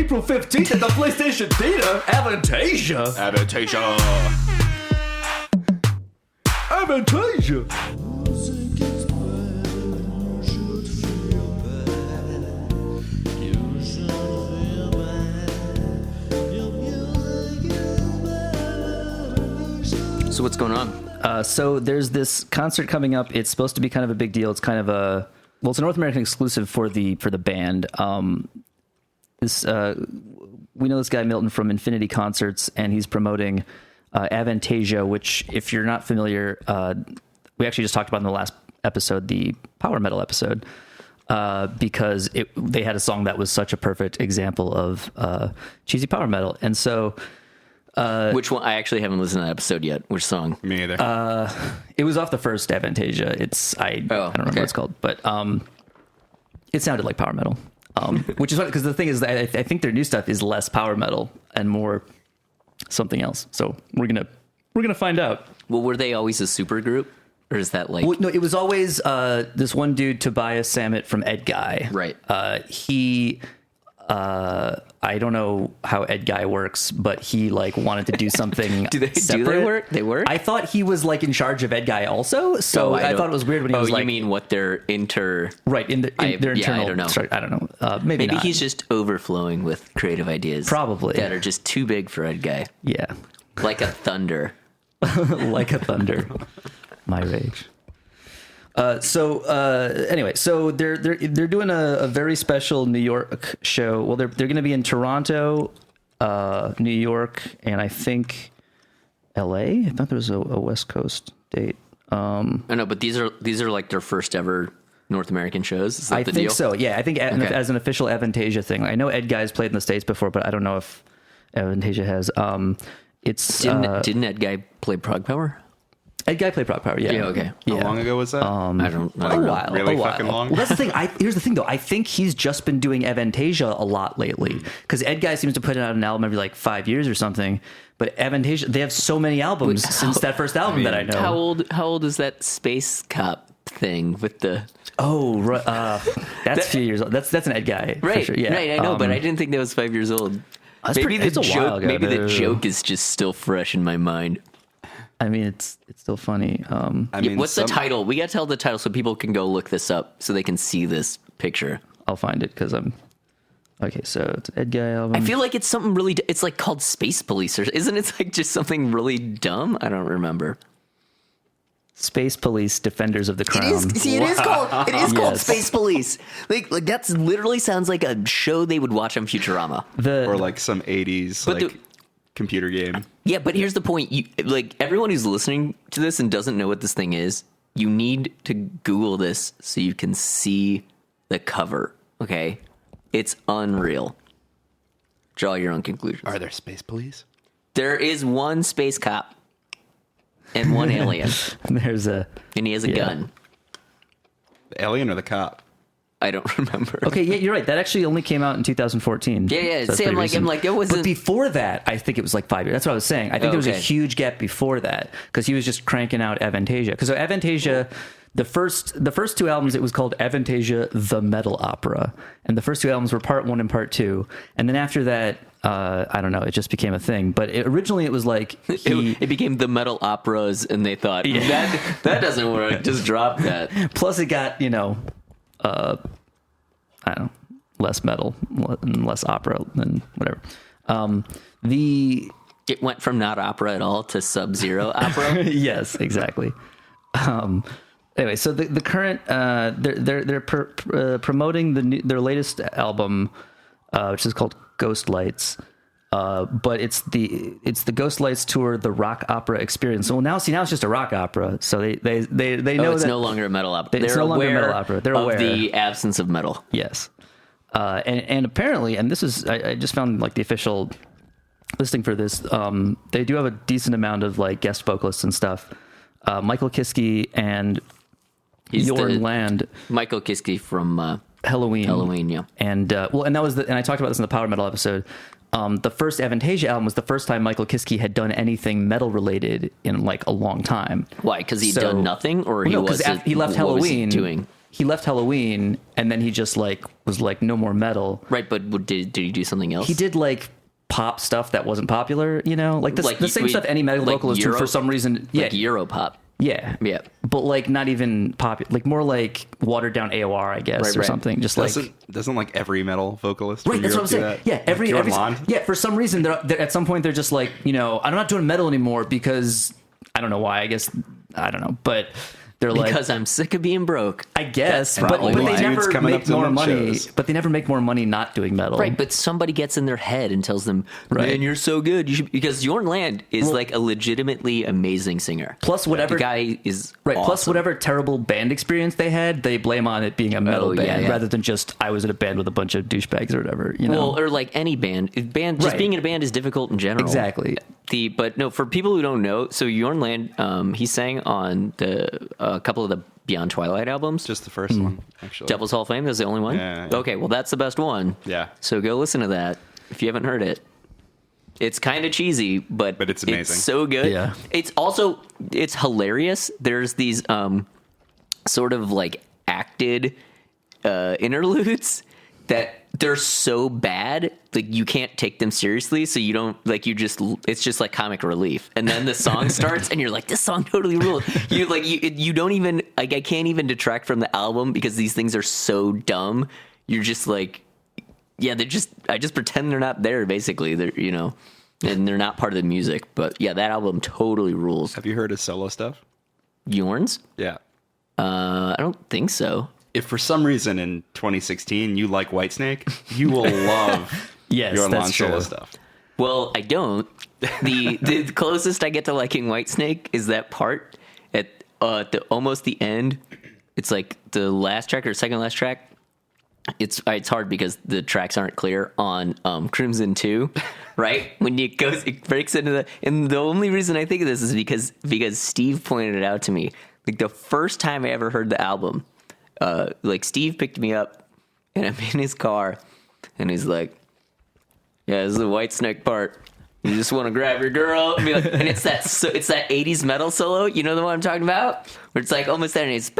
April 15th at the PlayStation Theater, Avantasia. So what's going on? So there's this concert coming up. It's supposed to be kind of a big deal. It's kind of it's a North American exclusive for the band. We know this guy Milton from Infinity Concerts, and he's promoting Avantasia, which, if you're not familiar, we actually just talked about in the last episode, the power metal episode, because they had a song that was such a perfect example of cheesy power metal. And so Which one? I actually haven't listened to that episode yet. Which song? Me either. it was off the first Avantasia. I don't remember what it's called, but it sounded like power metal. Which is because the thing is, I think their new stuff is less power metal and more something else. So we're gonna find out. Well, were they always a super group, or is that like? Well, no, it was always this one dude, Tobias Sammet from Ed Guy. Right. He. I don't know how Ed Guy works, but he wanted to do something. Do they work? They work? I thought he was in charge of Ed Guy also. So I thought it was weird when he was you mean what their right in their internal? I don't know. Sorry, I don't know. Maybe not. He's just overflowing with creative ideas, probably that are just too big for Ed Guy. Yeah, like a thunder. Like a thunder. My rage. Anyway, so they're doing a very special New York show. Well, they're going to be in Toronto, New York, and I think L.A. I thought there was a West Coast date. I know, but these are like their first ever North American shows. Is that I the think deal? so. Yeah, I think as an official Avantasia thing. I know Ed Guy's played in the States before, but I don't know if Avantasia has. Didn't Ed Guy play Prog Power? Ed Guy played Prog Power, yeah. Yeah, okay. How long ago was that? I don't know. A while. Really a while. fucking long? Well, that's the thing. Here's the thing, though. I think he's just been doing Avantasia a lot lately. Because Ed Guy seems to put out an album every 5 years or something. But Avantasia, they have so many albums since that first album that I know. How old is that Space Cop thing with the... Oh, right. That's a few years old. That's an Ed Guy. Right, for sure. Yeah. right. I know, but I didn't think that was 5 years old. Maybe the joke is just still fresh in my mind. I mean, it's still funny. What's the title? We got to tell the title so people can go look this up so they can see this picture. I'll find it because I'm... Okay, so it's an Ed Guy album. I feel like it's something really... It's called Space Police, or isn't it just something really dumb? I don't remember. Space Police, Defenders of the Crown. It is called Space Police. Like that's literally sounds like a show they would watch on Futurama. Or some 80s computer game. Yeah, but here's the point. Everyone who's listening to this and doesn't know what this thing is, you need to Google this so you can see the cover, okay? It's unreal. Draw your own conclusions. Are there space police? There is one space cop and one alien. And he has a gun. The alien or the cop? I don't remember. Okay, yeah, you're right. That actually only came out in 2014. Yeah. So I'm like, it wasn't. But before that, I think it was 5 years. That's what I was saying. I think there was a huge gap before that because he was just cranking out Avantasia. Because Avantasia, the first two albums, it was called Avantasia: The Metal Opera, and the first two albums were Part 1 and Part 2. And then after that, I don't know, it just became a thing. But originally, it was it became the Metal Operas, and they thought that doesn't work. Just drop that. Plus, it got I don't know, less metal and less opera and whatever. It went from not opera at all to Sub-Zero opera. Yes, exactly. Anyway, so the current they're promoting their latest album, which is called Ghostlights. But it's the Ghostlights tour, the rock opera experience. So now it's just a rock opera. So they know it's that no longer a metal opera. It's no longer a metal opera. They're aware of the absence of metal. Yes, and apparently, and this is I just found the official listing for this. They do have a decent amount of guest vocalists and stuff. Michael Kiske and Jorn Land. Michael Kiske from Halloween, yeah. And and that was and I talked about this in the Power Metal episode. The first Avantasia album was the first time Michael Kiske had done anything metal related in a long time. Why? Because he'd done nothing, or he left Halloween. What was he doing? he left Halloween and then he just like was like no more metal. Right, but did he do something else? He did like pop stuff that wasn't popular, you know, like the same stuff any metal vocalist who for some reason, like Europop. Yeah. Yeah. But like not even popular, like more like watered down AOR, I guess, or something. Just doesn't like every metal vocalist. Right. That's what I'm saying. Yeah. Every for some reason they're at some point they're just like, you know, I'm not doing metal anymore because I don't know why. I guess I don't know, but they're like, because I'm sick of being broke. I guess, but they never make more money. Shows. But they never make more money not doing metal. Right, but somebody gets in their head and tells them, "Man, you're so good." You should, because Jorn Land is like a legitimately amazing singer. Plus, whatever the guy is right. Awesome. Plus, whatever terrible band experience they had, they blame on it being a metal band rather than just I was in a band with a bunch of douchebags or whatever. You know, well, or like any band. Just being in a band is difficult in general. Exactly. But no, for people who don't know, so Jorn Land, he sang on a couple of the Beyond Twilight albums. Just the first one, actually. Devil's Hall of Fame, that's the only one? Yeah. Okay, well, that's the best one. Yeah. So go listen to that if you haven't heard it. It's kind of cheesy, but it's amazing. It's so good. Yeah. It's hilarious. There's these sort of like acted interludes that they're so bad, like you can't take them seriously, so you don't like it's just like comic relief. And then the song starts and you're like, this song totally rules. You don't even like, I can't even detract from the album because these things are so dumb. You're just like, yeah, I just pretend they're not there, basically. They're, you know, and they're not part of the music. But yeah, that album totally rules. Have you heard his solo stuff? Jorn's? Yeah. I don't think so. If for some reason in 2016 you like Whitesnake, you will love your solo stuff. Well, I don't. The closest I get to liking Whitesnake is that part at almost the end. It's like the last track or second last track. It's hard because the tracks aren't clear on Crimson 2, right? When it breaks into and the only reason I think of this is because Steve pointed it out to me. Like the first time I ever heard the album, like Steve picked me up and I'm in his car and he's like, yeah, this is the Whitesnake part. You just want to grab your girl and be like, and it's that 80s metal solo. You know the one I'm talking about? Where it's like almost that and it's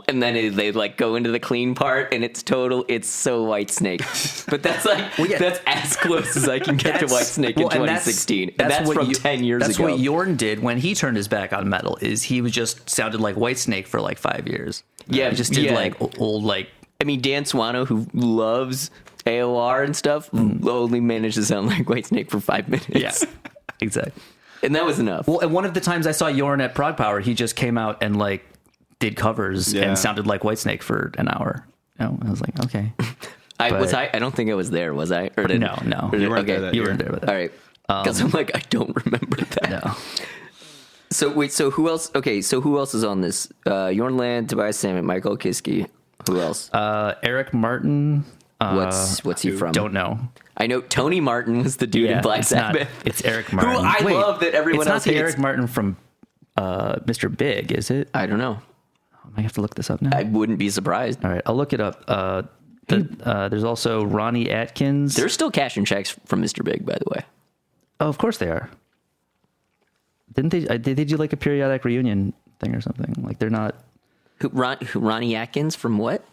and then they like go into the clean part and it's so Whitesnake. But that's like that's as close as I can get to Whitesnake in 2016. And that's from 10 years ago. That's what Jorn did when he turned his back on metal. Is he was just sounded like Whitesnake for like 5 years. Yeah, he just did like old like. I mean, Dan Swano, who loves AOR and stuff, only managed to sound like Whitesnake for 5 minutes. Yeah, exactly. And that was enough. Well, and one of the times I saw Jorn at Prog Power, he just came out and like did covers and sounded like Whitesnake for an hour. Oh, I was like, okay. I don't think I was there, was I? Or no. You weren't there. You weren't there with that. All right. Because I'm like, I don't remember that. No. So wait, so who else? Okay, so who else is on this? Jorn Land, Tobias Sammet, Michael Kiske. Who else? Eric Martin. What's he from? Don't know. I know Tony Martin was the dude in Black Sabbath. It's Eric Martin. Who I love that everyone else hates. It's not the Eric Martin from Mr. Big, is it? I don't know. I might have to look this up now. I wouldn't be surprised. All right, I'll look it up. There's also Ronnie Atkins. They're still cashing checks from Mr. Big, by the way. Oh, of course they are. Didn't they? Did they do like a periodic reunion thing or something? Like they're not. Ronnie Atkins from what?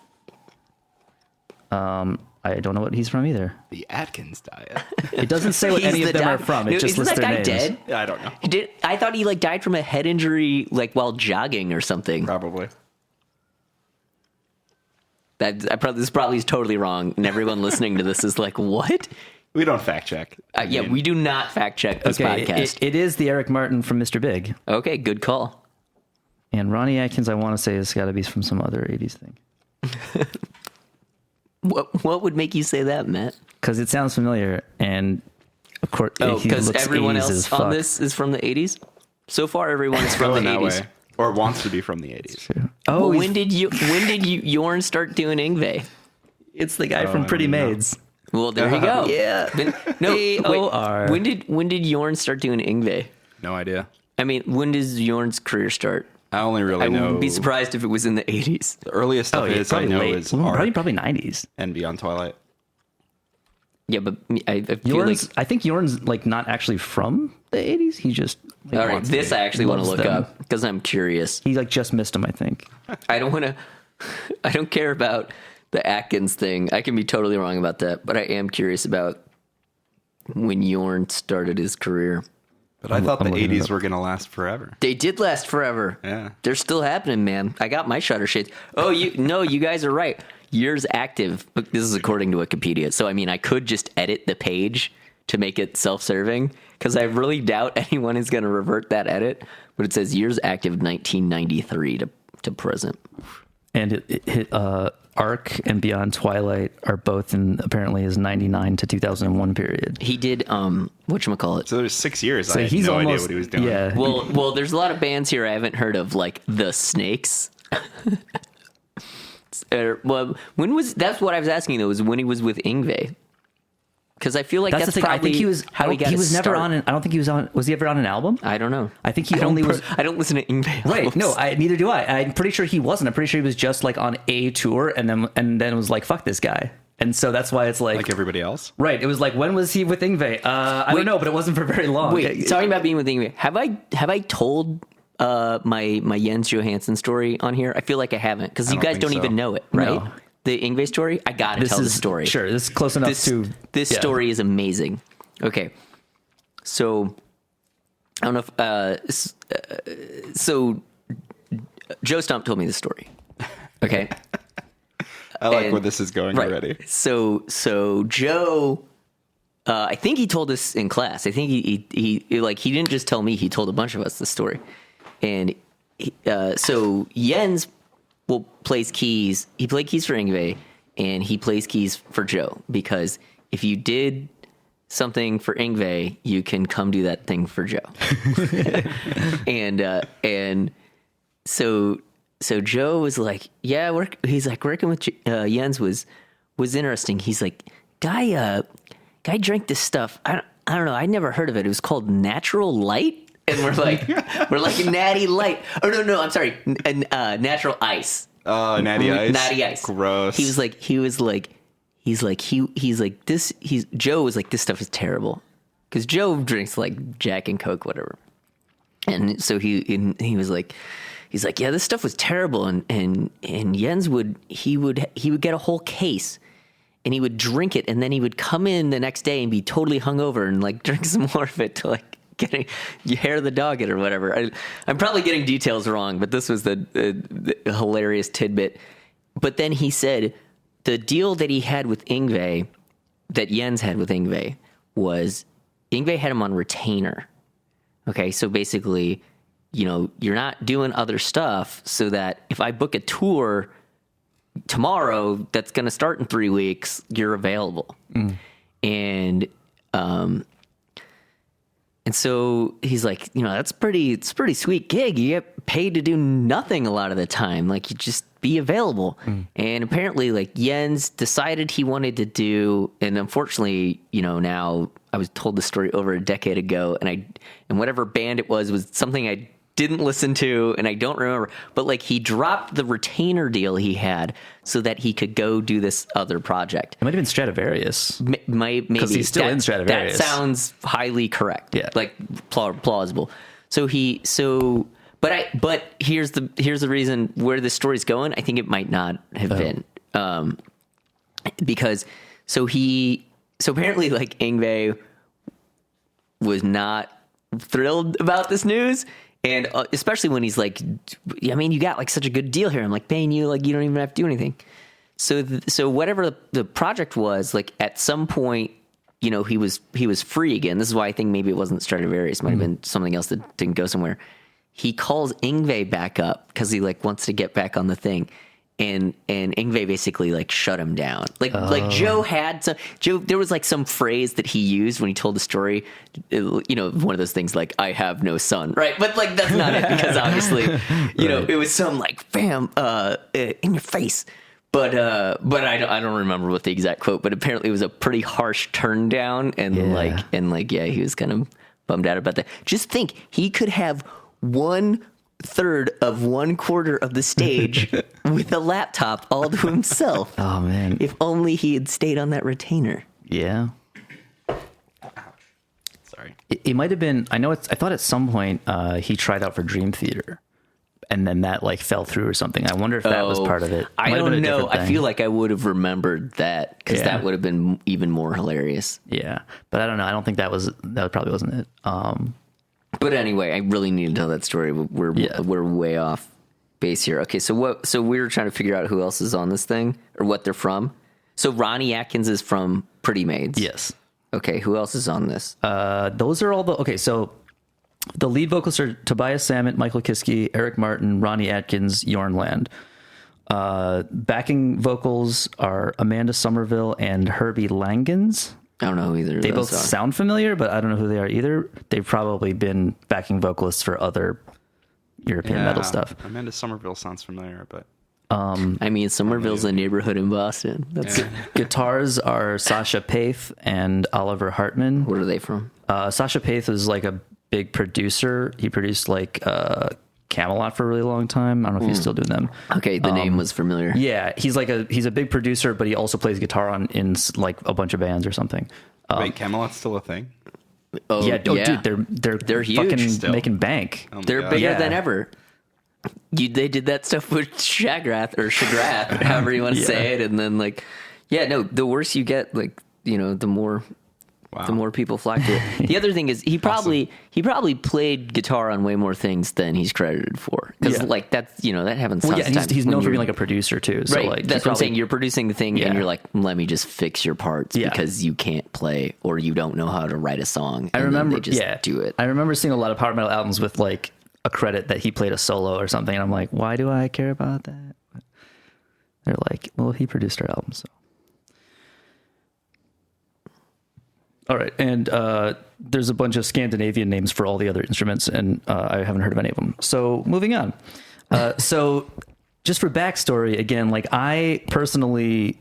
I don't know what he's from either. The Atkins diet. It doesn't say what any of them are from. It just lists their names. Dead? Yeah, I don't know. I thought he like died from a head injury, like while jogging or something. Probably. This probably is totally wrong, and everyone listening to this is like, "What?" We don't fact check. Yeah, we do not fact check this podcast. It is the Eric Martin from Mr. Big. Okay, good call. And Ronnie Atkins, I want to say, has got to be from some other 80s thing. What would make you say that, Matt? Because it sounds familiar, and of course, because everyone else on this is from the 80s? So far, everyone is from the 80s. Or wants to be from the 80s. Oh, when did Jorn start doing Yngwie? It's the guy from Pretty Maids. Well, there you go. Yeah. Wait, when did Jorn start doing Yngwie? No idea. I mean, when does Jorn's career start? I only really know. I wouldn't be surprised if it was in the 80s. The earliest stuff I know is probably 90s. and Beyond Twilight. Yeah, but I feel Yorn's, like I think Yorn's like not actually from the 80s. He just all right. This I actually want to look them. up because I'm curious. He like just missed him, I think. I don't care about the Atkins thing. I can be totally wrong about that, but I am curious about when Yorn started his career. But I thought the 80s were going to last forever. They did last forever. Yeah. They're still happening, man. I got my shutter shades. Oh, you guys are right. Years active. Look, this is according to Wikipedia. So, I mean, I could just edit the page to make it self-serving because I really doubt anyone is going to revert that edit. But it says years active 1993 to present. And Arc and Beyond Twilight are both in apparently his 99 to 2001 period. He did whatchamacallit. So there's 6 years. So I had he's no almost, idea what he was doing. Yeah. Well, there's a lot of bands here I haven't heard of, like the Snakes. Well, that's what I was asking though, was when he was with Yngwie. Because I feel like that's the thing. probably I think he was. how he got. He was never on. I don't think he was on. Was he ever on an album? I don't know. I think he only was. I don't listen to Yngwie. Right. No. Neither do I. I'm pretty sure he wasn't. I'm pretty sure he was just like on a tour, and then was like, "Fuck this guy." And so that's why it's like everybody else. Right. It was like, when was he with Yngwie? I don't know, but it wasn't for very long. Wait, talking about being with Yngwie, have I told my Jens Johansson story on here? I feel like I haven't because you guys don't even know it, right? No. The Yngwie story. I gotta tell the story. Sure, this is close enough to. This story is amazing. Okay, so I don't know if so Joe Stump told me this story. Okay. I like where this is going already. So Joe, I think he told us in class. I think he didn't just tell me. He told a bunch of us the story, and so Jens plays keys. He played keys for Yngwie, and he plays keys for Joe because if you did something for Yngwie, you can come do that thing for Joe. and so Joe was like, yeah, he's like, working with Jens was interesting. He's like, guy drank this stuff. I don't know. I'd never heard of it. It was called Natural Light. And we're like Natty Light. Oh, no, I'm sorry. Natural Ice. Oh, Natty Ice. Natty Ice. Gross. Joe was like, this stuff is terrible. Because Joe drinks like Jack and Coke, whatever. And so he was like, he's like, yeah, this stuff was terrible. And Jens would get a whole case and he would drink it. And then he would come in the next day and be totally hungover and like drink some more of it to like you hair the dog it or whatever. I'm probably getting details wrong, but this was the hilarious tidbit. But then he said the deal that he had with Yngwie, that Jens had with Yngwie, was Yngwie had him on retainer. Okay, so basically, you're not doing other stuff so that if I book a tour tomorrow that's going to start in 3 weeks, you're available. And so he's like, it's a pretty sweet gig. You get paid to do nothing a lot of the time. Like, you just be available. And apparently, like, Jens decided he wanted to do, and unfortunately, now I was told the story over a decade ago, and whatever band it was something I didn't listen to, and I don't remember. But like, he dropped the retainer deal he had so that he could go do this other project. It might have been Stradivarius. Maybe because he's still in Stradivarius. That sounds highly correct. Yeah, like plausible. But here's the reason where the story's going. I think it might not have been because apparently like Yngwie was not thrilled about this news. And especially when he's like, I mean, you got like such a good deal here. I'm like paying you, like you don't even have to do anything. So whatever the project was, like at some point, he was free again. This is why I think maybe it wasn't Stradivarius. It might have been something else that didn't go somewhere. He calls Yngwie back up because he like wants to get back on the thing. And Yngwie basically like shut him down. Like Joe there was like some phrase that he used when he told the story, one of those things like, I have no son, right? But like, that's not it, because obviously, it was some like, bam, in your face. But I don't remember what the exact quote, but apparently it was a pretty harsh turn down. And he was kind of bummed out about that. Just think, he could have 1/3 of 1/4 of the stage with a laptop all to himself. Oh man! If only he had stayed on that retainer. Yeah. Sorry. It might have been. I thought at some point he tried out for Dream Theater, and then that like fell through or something. I wonder if that was part of it. I don't know. I feel like I would have remembered that because that would have been even more hilarious. Yeah, but I don't know. I don't think that probably wasn't it. But anyway, I really need to tell that story. We're way off base here. Okay, so we were trying to figure out who else is on this thing or what they're from. So Ronnie Atkins is from Pretty Maids. Yes. Okay, who else is on this? Those are all the... Okay, so the lead vocalists are Tobias Sammet, Michael Kiske, Eric Martin, Ronnie Atkins, Yornland. Backing vocals are Amanda Somerville and Herbie Langens. I don't know who either of They those both are. sound familiar, but I don't know who they are either. They've probably been backing vocalists for other European metal stuff. Amanda Somerville sounds familiar, but... I mean, Somerville's a neighborhood in Boston. That's Guitars are Sasha Paith and Oliver Hartman. Where are they from? Sasha Paith is like a big producer. He produced like Camelot for a really long time. I don't know if he's still doing them. Okay, the name was familiar. Yeah, he's a big producer, but he also plays guitar in like a bunch of bands or something. Wait, Camelot's still a thing? Dude, they're huge fucking still. making bank. Oh my They're God. bigger than ever. They did that stuff with Shagrath, however you want to say it, and then the worse you get, the more people flock to it. The other thing is he probably played guitar on way more things than he's credited for, because that happens. Well, yeah, and sometimes he's known when for being you're- like a producer too. So Right, like that's what I'm saying. You're producing the thing, and you're like, let me just fix your parts because you can't play or you don't know how to write a song. I remember, they just do it. I remember seeing a lot of power metal albums with like a credit that he played a solo or something, and I'm like, why do I care about that? But they're like, well, he produced our album, so. All right, and there's a bunch of Scandinavian names for all the other instruments, and I haven't heard of any of them. So moving on. So just for backstory, again, like I personally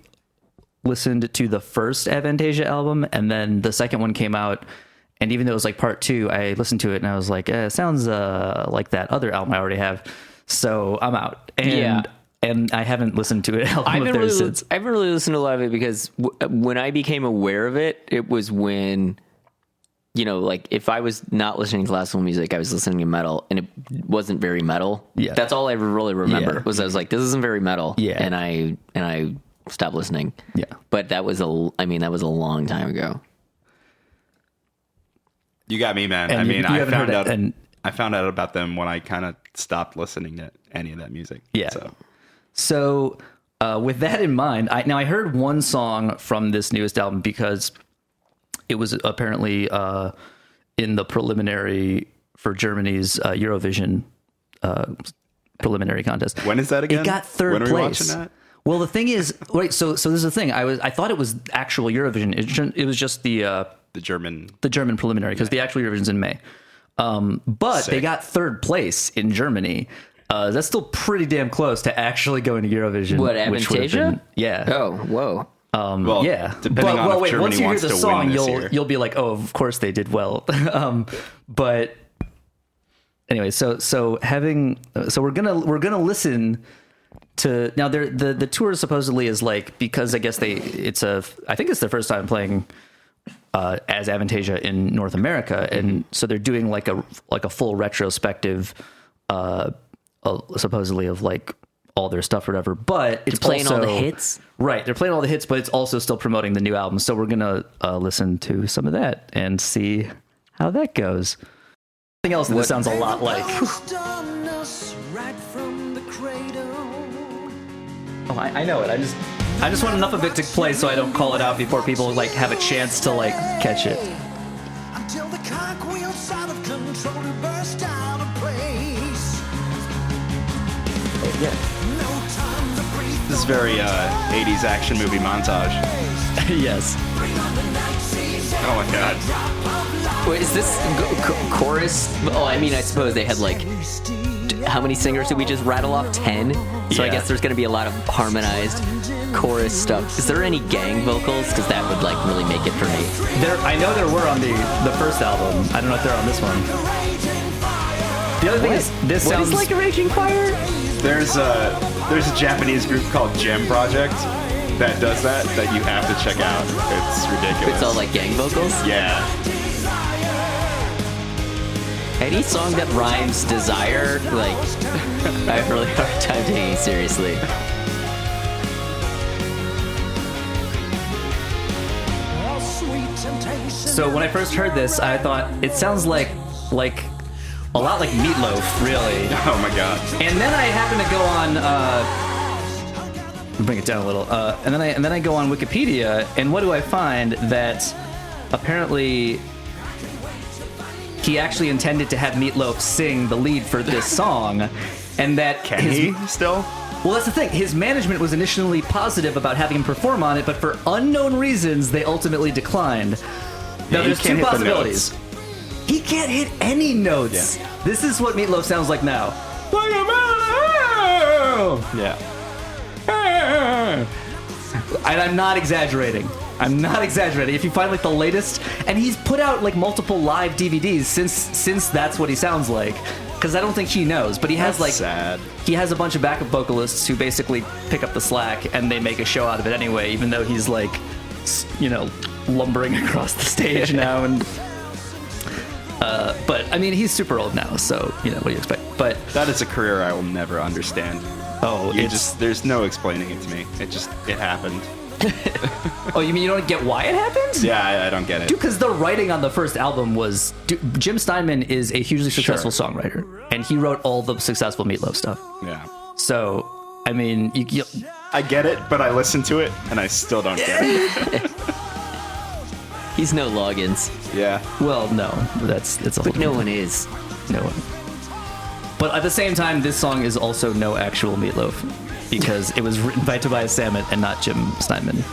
listened to the first Avantasia album, and then the second one came out, and even though it was like part 2, I listened to it and I was like, it sounds like that other album I already have, so I'm out. And I haven't listened to an album of theirs since. I haven't really listened to a lot of it because when I became aware of it, it was when, if I was not listening to classical music, I was listening to metal, and it wasn't very metal. Yeah. That's all I really remember was I was like, this isn't very metal. Yeah. And I stopped listening. Yeah. But that was a long time ago. You got me, man. And I found out about them when I kind of stopped listening to any of that music. Yeah. So with that in mind, I heard one song from this newest album because it was apparently in the preliminary for Germany's Eurovision preliminary contest. When is that again? It got third when are we place. watching that? Well, the thing is, wait. So this is the thing. I thought it was actual Eurovision. It was just the German preliminary because the actual Eurovision's in May. But Sick. they got third place in Germany. That's still pretty damn close to actually going to Eurovision. What, which would have Avantasia? been- yeah. Oh, whoa. Well, Yeah. depending on if Germany once you hear wants the to song, win this year. you'll be like, oh, of course they did well. But anyway, so we're gonna listen to now. The tour supposedly is like, because I guess I think it's their first time playing as Avantasia in North America, and so they're doing like a full retrospective, supposedly of like all their stuff or whatever. But it's playing also, all the hits, right? They're playing all the hits, but it's also still promoting the new album. So we're gonna listen to some of that and see how that goes. Something else that sounds a lot like. Oh, I know it. I just want enough of it to play so I don't call it out before people like have a chance to like catch it. Until the cartwheel's out of control to burst out of place. Yeah. No time to breathe. This is very 80s action movie montage. Yes. Oh my god. Wait, is this chorus? Oh, I mean, I suppose they had like, how many singers did we just rattle off? 10? So I Yeah. guess there's going to be a lot of harmonized chorus stuff. Is there any gang vocals? Because that would like really make it for me. I know there were on the first album. I don't know if they're on this one. The other thing is, this What sounds is like a raging choir? There's a Japanese group called Gem Project, that does that you have to check out. It's ridiculous. It's all like gang vocals? Yeah. Any song that rhymes desire, like, I have a really hard time taking it seriously. So when I first heard this, I thought it sounds like a lot like Meatloaf, really. Oh my god. And then I happen to go on, bring it down a little, and then I go on Wikipedia, and what do I find? That apparently he actually intended to have Meatloaf sing the lead for this song, and that Can he still? Well, that's the thing. His management was initially positive about having him perform on it, but for unknown reasons, they ultimately declined. Now, there's two possibilities. He can't hit any notes. Yeah. This is what Meatloaf sounds like now. Yeah. And I'm not exaggerating. If you find like the latest, and he's put out like multiple live DVDs since that's what he sounds like. Because I don't think he knows, but he has That's sad. He has a bunch of backup vocalists who basically pick up the slack, and they make a show out of it anyway. Even though he's like, lumbering across the stage now, and but I mean he's super old now, so what do you expect? But that is a career I will never understand. Oh, there's no explaining it to me. It happened. Oh, you mean you don't get why it happened? Yeah, I don't get it. Dude, because the writing on the first album was... Jim Steinman is a hugely successful songwriter, and he wrote all the successful Meatloaf stuff. Yeah. So, I mean... I get it, but I listen to it, and I still don't get it. He's no Loggins. Yeah. Well, no. It's a whole But no one is. No one. But at the same time, this song is also no actual Meatloaf, because it was written by Tobias Sammet and not Jim Steinman.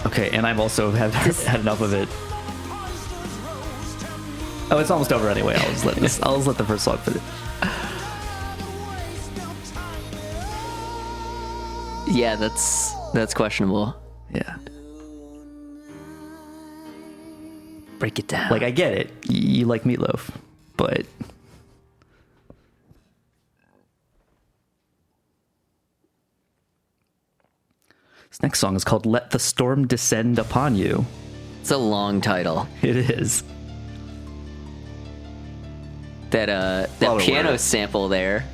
Okay, and I've also had enough of it. Oh, it's almost over anyway. I'll just let the first song finish. Yeah, that's questionable. Yeah. Break it down. Like, I get it. You like Meatloaf, but... This next song is called Let the Storm Descend Upon You. It's a long title. It is. That piano sample there.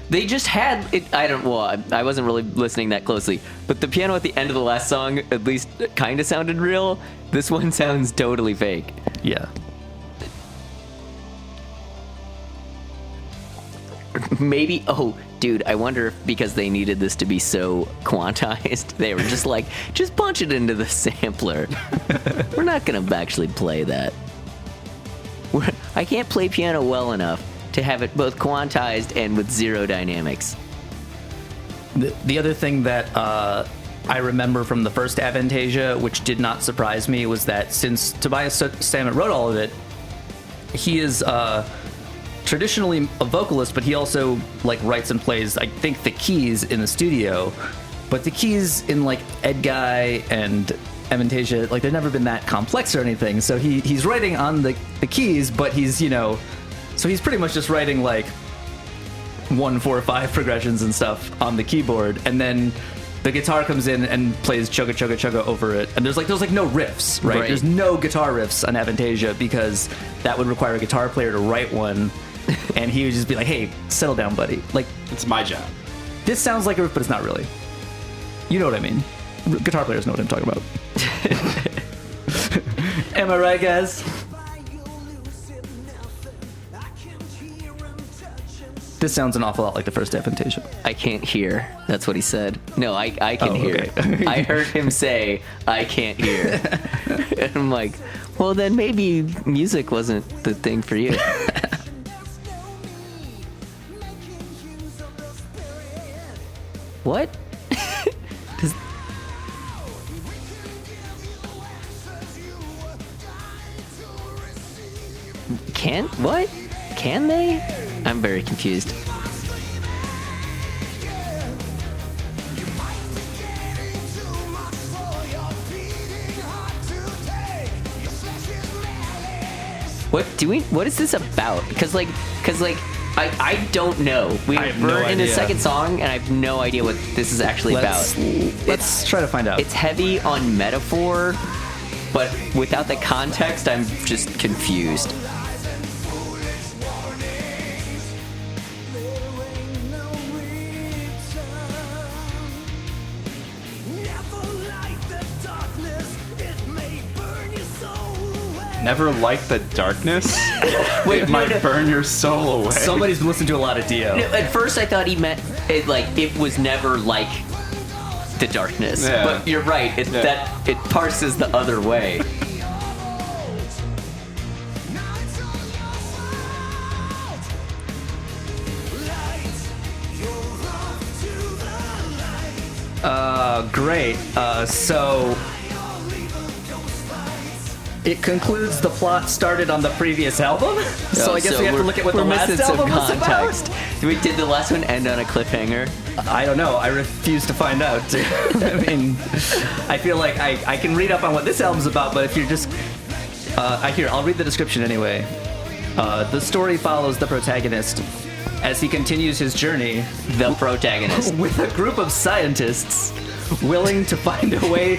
They just had it. I wasn't really listening that closely, but the piano at the end of the last song at least kind of sounded real. This one sounds totally fake. Yeah. Maybe, dude, I wonder if because they needed this to be so quantized, they were just like, just punch it into the sampler. We're not going to actually play that. I can't play piano well enough to have it both quantized and with zero dynamics. The other thing that I remember from the first Avantasia, which did not surprise me, was that since Tobias Sammet wrote all of it, he is... traditionally a vocalist, but he also writes and plays, I think, the keys in the studio. But the keys in Ed Guy and Avantasia, they've never been that complex or anything. So he's writing on the keys, but he's so he's pretty much just writing 1, 4, 5 progressions and stuff on the keyboard, and then the guitar comes in and plays chugga chugga chugga over it, and there's no riffs, right? There's no guitar riffs on Avantasia because that would require a guitar player to write one. And he would just be like, hey, settle down, buddy. It's my job. This sounds like a riff, but it's not really. You know what I mean. Guitar players know what I'm talking about. Am I right, guys? This sounds an awful lot like the first Avantasia. I can't hear. That's what he said. No, I can hear. Okay. I heard him say, I can't hear. And I'm like, well, then maybe music wasn't the thing for you. What? What? Can they? I'm very confused. What is this about? Because I don't know. We're in the second song, and I have no idea what this is actually about. Let's try to find out. It's heavy on metaphor, but without the context, I'm just confused. Never like the darkness. It might burn your soul away. Somebody's been listening to a lot of Dio. No, at first, I thought he meant it like it was never like the darkness. Yeah. But you're right. That it parses the other way. Great. So it concludes the plot started on the previous album. So I guess we have to look at what the last album was about. Did the last one end on a cliffhanger? I don't know. I refuse to find out. I mean, I feel like I can read up on what this album's about, but if you're just... I'll read the description anyway. The story follows the protagonist as he continues his journey. The protagonist. With a group of scientists willing to find a way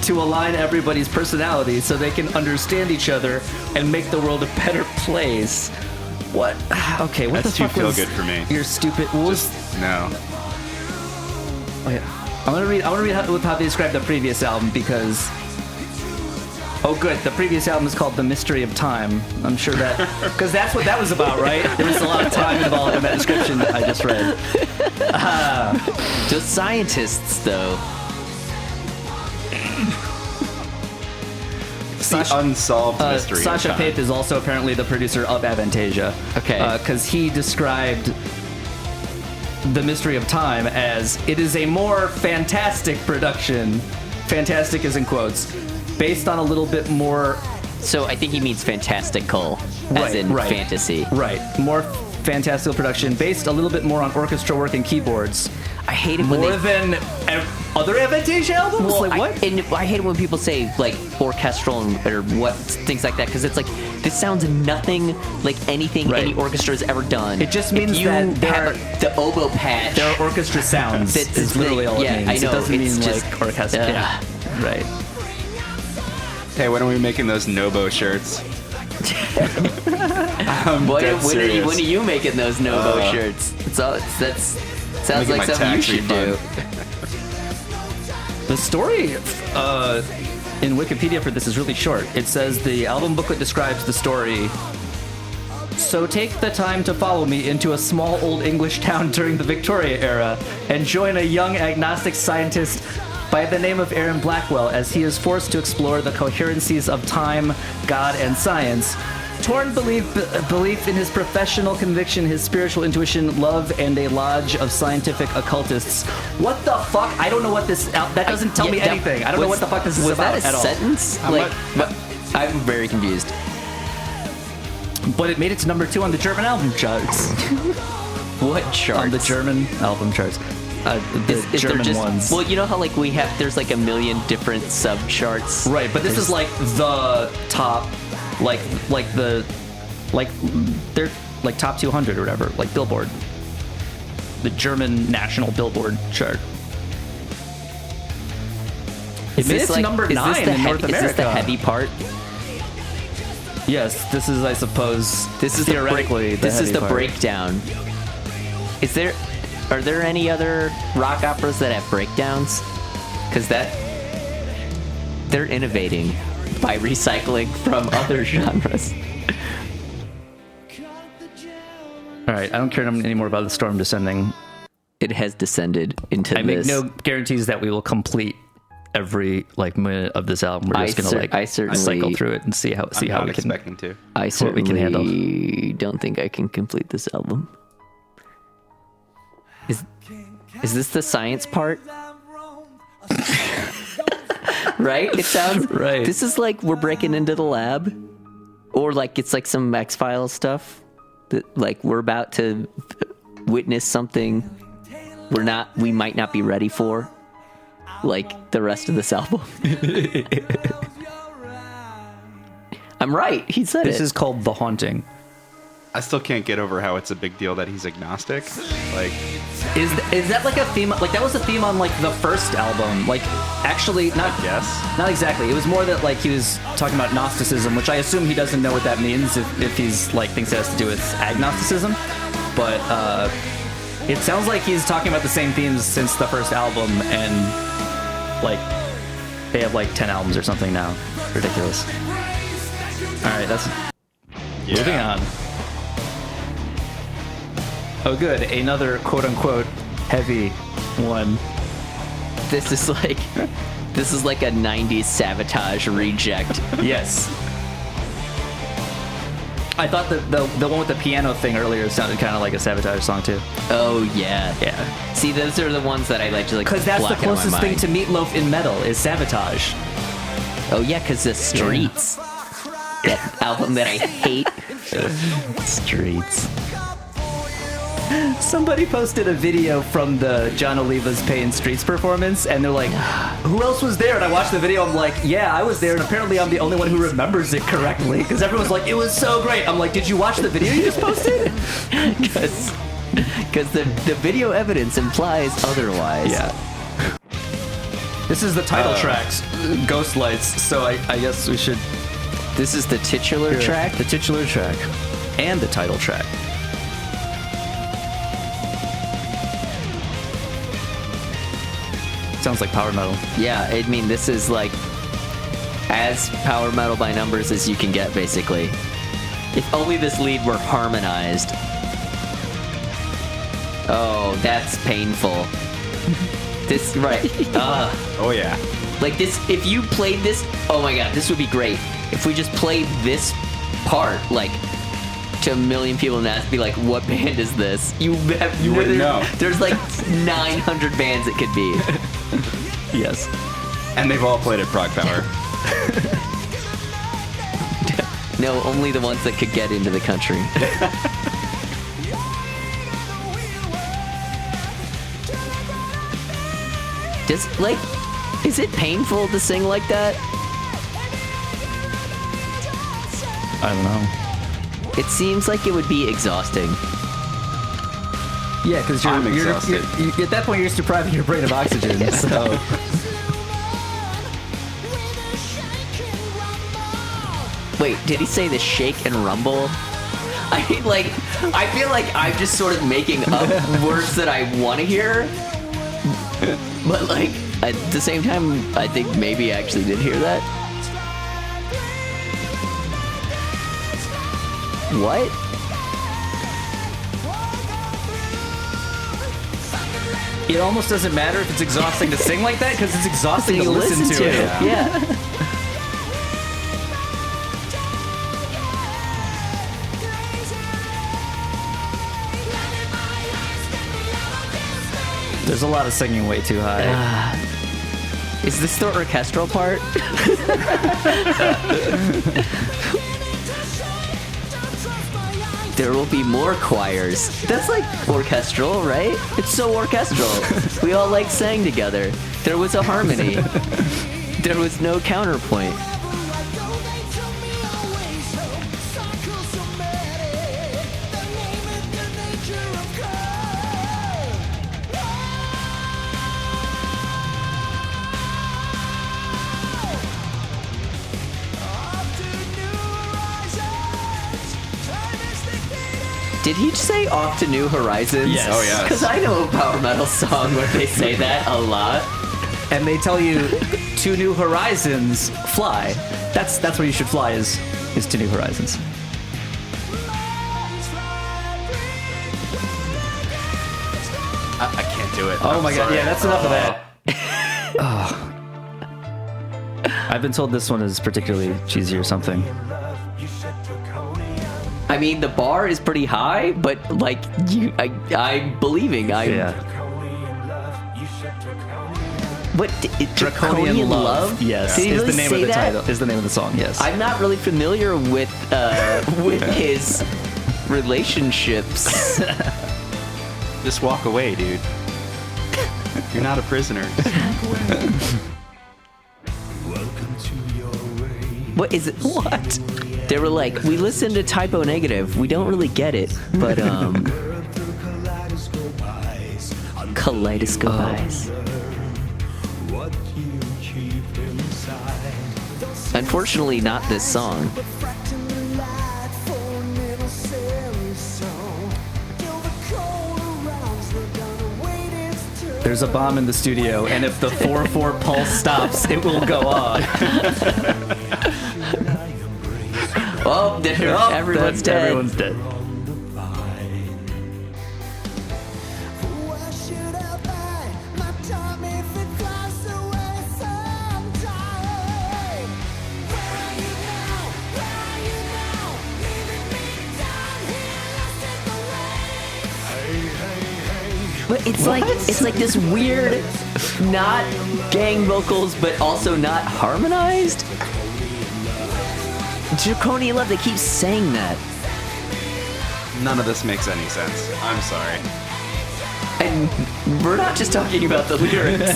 to align everybody's personality so they can understand each other and make the world a better place. What? Okay, what That's the fuck too was feel good for me. You're stupid. What was... No. Oh, yeah. I want to read how they describe the previous album because... Oh, good. The previous album is called The Mystery of Time. I'm sure that... Because that's what that was about, right? There was a lot of time involved in that description that I just read. Just scientists, though. The unsolved mystery. Sasha Pape is also apparently the producer of Avantasia. Okay. Because he described The Mystery of Time as it is a more fantastic production. Fantastic is in quotes. Based on a little bit more... So I think he means fantastical, as in fantasy. Right. More fantastical production based a little bit more on orchestra work and keyboards. I hate it when more than other Avantasia albums? Well, like what? I hate it when people say like orchestral or what things like that because it's like this sounds nothing like anything any orchestra has ever done. It just means that the oboe patch. There are orchestra sounds. That's literally all it means. I know. It doesn't mean just, like orchestra. Yeah. Right. Hey, when are we making those Nobo shirts? When are you making those Nobo shirts? That sounds like something you should do. The story in Wikipedia for this is really short. It says the album booklet describes the story. So take the time to follow me into a small old English town during the Victoria era and join a young agnostic scientist by the name of Aaron Blackwell as he is forced to explore the coherencies of time, God, and science. Torn belief in his professional conviction, his spiritual intuition, love, and a lodge of scientific occultists. What the fuck? I don't know what this... That doesn't tell me anything. I don't know what the fuck this is about at all. Was that a sentence? I'm very confused. But it made it to number 2 on the German album charts. What charts? On the German album charts. The German ones. Well, you know how like there's like a million different sub charts. Right, but this is like the top, they're like top 200 or whatever, like Billboard, the German national Billboard chart. It made it to number 9 in North America. Is this the heavy part? Yes, this is, I suppose, this is theoretically this is the part. breakdown. Are there any other rock operas that have breakdowns? Because they're innovating by recycling from other genres. All right, I don't care anymore about the storm descending. It has descended into this. I make no guarantees that we will complete every minute of this album. We're just gonna cycle through it and see how we can. Expecting to. I certainly we can handle. Don't think I can complete this album. Is this the science part? Right? It sounds right. This is like we're breaking into the lab, or like it's like some X-Files stuff that like we're about to witness something we might not be ready for, like the rest of this album. I'm right. He said this is called The Haunting. I still can't get over how it's a big deal that he's agnostic. Like, is that like a theme? Like that was a theme on like the first album. Like actually, not not exactly. It was more that like he was talking about Gnosticism, which I assume he doesn't know what that means if he's like thinks it has to do with agnosticism. But it sounds like he's talking about the same themes since the first album, and like they have like 10 albums or something now. Ridiculous. All right, that's moving on. Oh, good. Another quote-unquote heavy one. This is like a 90s Sabotage reject. Yes. I thought the one with the piano thing earlier sounded kind of like a Sabotage song, too. Oh, yeah. Yeah. See, those are the ones that I like to, like, because that's the block out of my closest thing mind. to Meatloaf in metal is Sabotage. Oh, yeah, because the Streets. That album that I hate. Streets. Somebody posted a video from the John Oliva's Pain Streets performance, and they're like, who else was there? And I watched the video, I'm like, yeah, I was there, and apparently I'm the only one who remembers it correctly, because everyone's like, it was so great. I'm like, did you watch the video you just posted? Because the video evidence implies otherwise. Yeah. This is the title tracks, Ghostlights, so I guess we should... This is the titular track? The titular track. And the title track. Sounds like power metal. Yeah, I mean, this is like as power metal by numbers as you can get, basically. If only this lead were harmonized. Oh, that's painful. This, right. oh yeah. Like this, if you played this, oh my god, this would be great. If we just played this part, like, to a million people and ask, be like, what band is this? You wouldn't know. There's like 900 bands it could be. Yes. And they've all played at Prague Power. No, only the ones that could get into the country. Is it painful to sing like that? I don't know. It seems like it would be exhausting. Yeah, because I'm exhausted. you're at that point you're just depriving your brain of oxygen. So Wait, did he say the shake and rumble? I feel like I'm just sort of making up words that I want to hear. But like at the same time, I think maybe I actually did hear that. What? it almost doesn't matter if it's exhausting to sing like that because it's exhausting to You listen to it. Yeah. There's a lot of singing way too high. Is this the orchestral part? There will be more choirs. That's like orchestral, right? It's so orchestral. We all like sang together. There was a harmony. There was no counterpoint. Did he say off to new horizons? Yes. Oh, yes. Because I know a power metal song where they say that a lot. And they tell you to new horizons, fly. That's where you should fly is to new horizons. I can't do it. Oh I'm my god, sorry. yeah, that's enough of that. I've been told this one is particularly cheesy or something. I mean, the bar is pretty high, but like I'm believing. Yeah. What? Draconian Love? Yes, Did he is really the name say of the that? title. Is the name of the song? Yes. I'm not really familiar with his relationships. Just walk away, dude. You're not a prisoner. Welcome to your What is it? What? They were like, we listened to Typo Negative. We don't really get it, but Kaleidoscope Eyes. Unfortunately, not this song. There's a bomb in the studio, and if the 4/4 pulse stops, it will go on. Oh, everyone's dead. Everyone's dead. But it's like this weird, not gang vocals, but also not harmonized. Draconian Love, they keep saying that. None of this makes any sense. I'm sorry. And we're not just talking about the lyrics.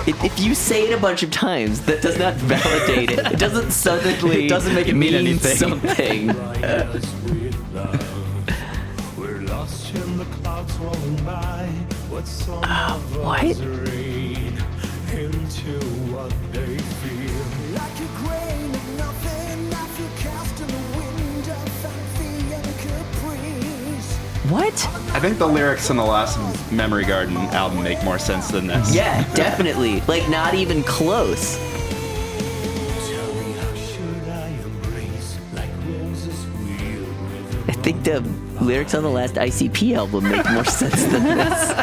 If you say it a bunch of times, that does not validate it. It doesn't suddenly. It doesn't make it mean anything. Something. What? What? I think the lyrics in the last Memory Garden album make more sense than this. Yeah, definitely. Like, not even close. I think the lyrics on the last ICP album make more sense than this.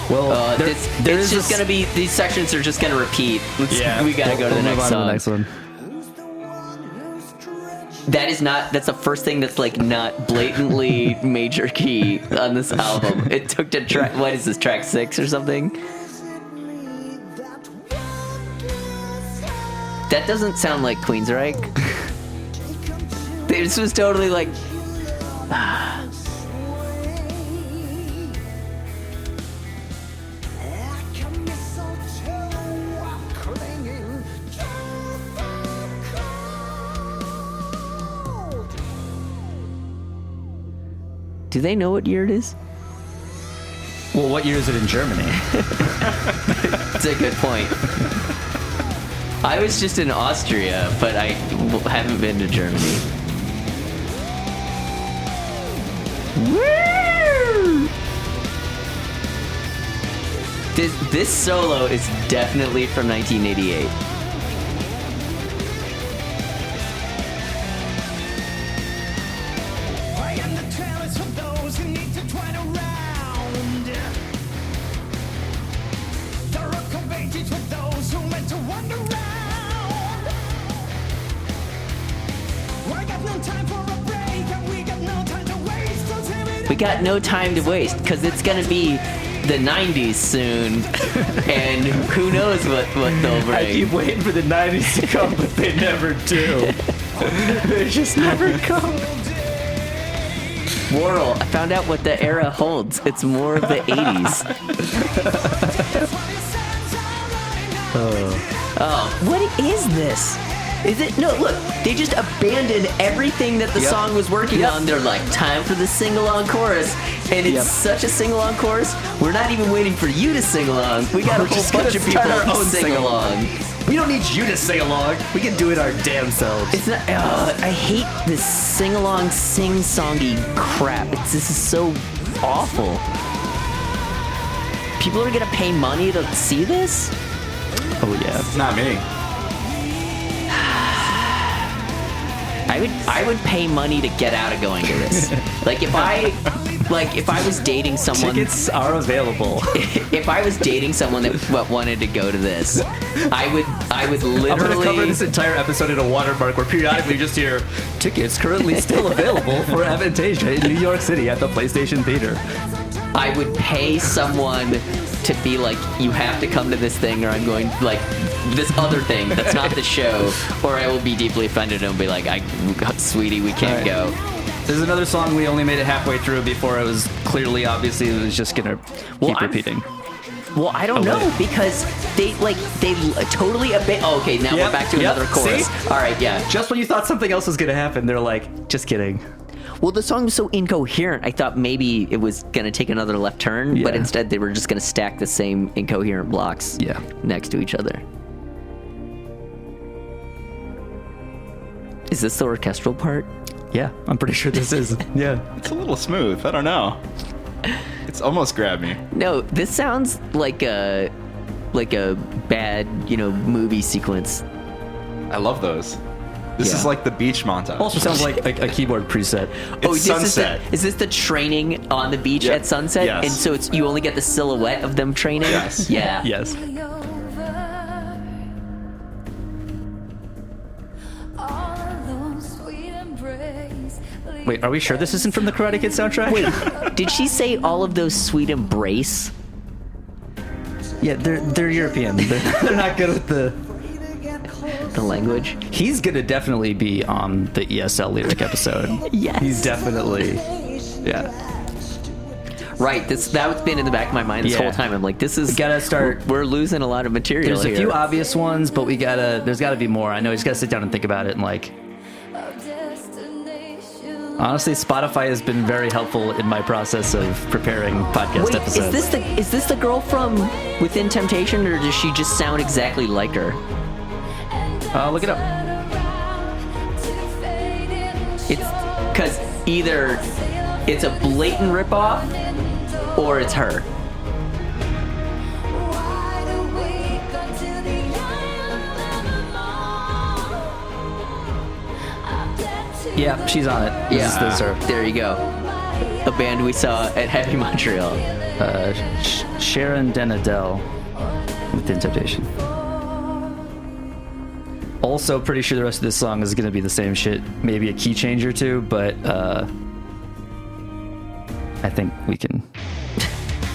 Well, it's just gonna be, these sections are just gonna repeat. We gotta go to the next song. Next one. That's the first thing that's like not blatantly major key on this album. It took to track, what is this, track 6 or something? That doesn't sound like Queensryche. This was totally like... Do they know what year it is? Well, what year is it in Germany? That's a good point. I was just in Austria, but I haven't been to Germany. Woo! This solo is definitely from 1988. We got no time to waste, because it's going to be the 90s soon, and who knows what they'll bring. I keep waiting for the 90s to come, but they never do. They just never come. Worrell, I found out what the era holds. It's more of the 80s. Oh, what is this? Is it? No, look, they just abandoned everything that the song was working on. They're like, time for the sing-along chorus. And it's such a sing-along chorus, we're not even waiting for you to sing along. We got a whole bunch of people our own sing along. We don't need you to sing along. We can do it our damn selves. It's not. I hate this sing-along, sing-songy crap. This is so awful. People are gonna pay money to see this? Oh yeah. Not me. I would pay money to get out of going to this. If I was dating someone, tickets are available. If I was dating someone that wanted to go to this, I would literally. I'm gonna cover this entire episode in a watermark where periodically you just hear tickets currently still available for Avantasia in New York City at the PlayStation Theater. I would pay someone to be like, you have to come to this thing, or I'm going this other thing that's not the show, or I will be deeply offended and be like, sweetie, we can't go. There's another song we only made it halfway through before it was clearly, obviously, it was just gonna keep repeating. Well, I don't know because they totally abandoned. Oh, okay, now we're back to another chorus. See? All right, yeah. Just when you thought something else was gonna happen, they're like, just kidding. Well, the song was so incoherent. I thought maybe it was gonna take another left turn, but instead they were just gonna stack the same incoherent blocks next to each other. Is this the orchestral part? Yeah, I'm pretty sure this is. Yeah. It's a little smooth. I don't know. It's almost grabbed me. No, this sounds like a bad, movie sequence. I love those. This is like the beach montage. Also sounds like a keyboard preset. It's sunset. Is this the training on the beach at sunset? Yes. And so you only get the silhouette of them training? Yes. Yeah. Yes. Wait, are we sure this isn't from the Karate Kid soundtrack? Wait, did she say all of those sweet embrace? Yeah, they're European. They're not good with the language. He's gonna definitely be on the ESL lyric episode. Yes. He's definitely, Right, that's been in the back of my mind this whole time. I'm like, this is... We gotta start... We're losing a lot of material There's here. a few obvious ones, but there's gotta be more. I know you just gotta sit down and think about it and like... Honestly, Spotify has been very helpful in my process of preparing podcast episodes. Is this the girl from Within Temptation, or does she just sound exactly like her? Look it up. It's because either it's a blatant ripoff or it's her. Yeah, she's on it. This is her. There you go. A band we saw at Heavy Montreal. Sharon Denadel, Within Temptation. Also, pretty sure the rest of this song is going to be the same shit. Maybe a key change or two, but I think we can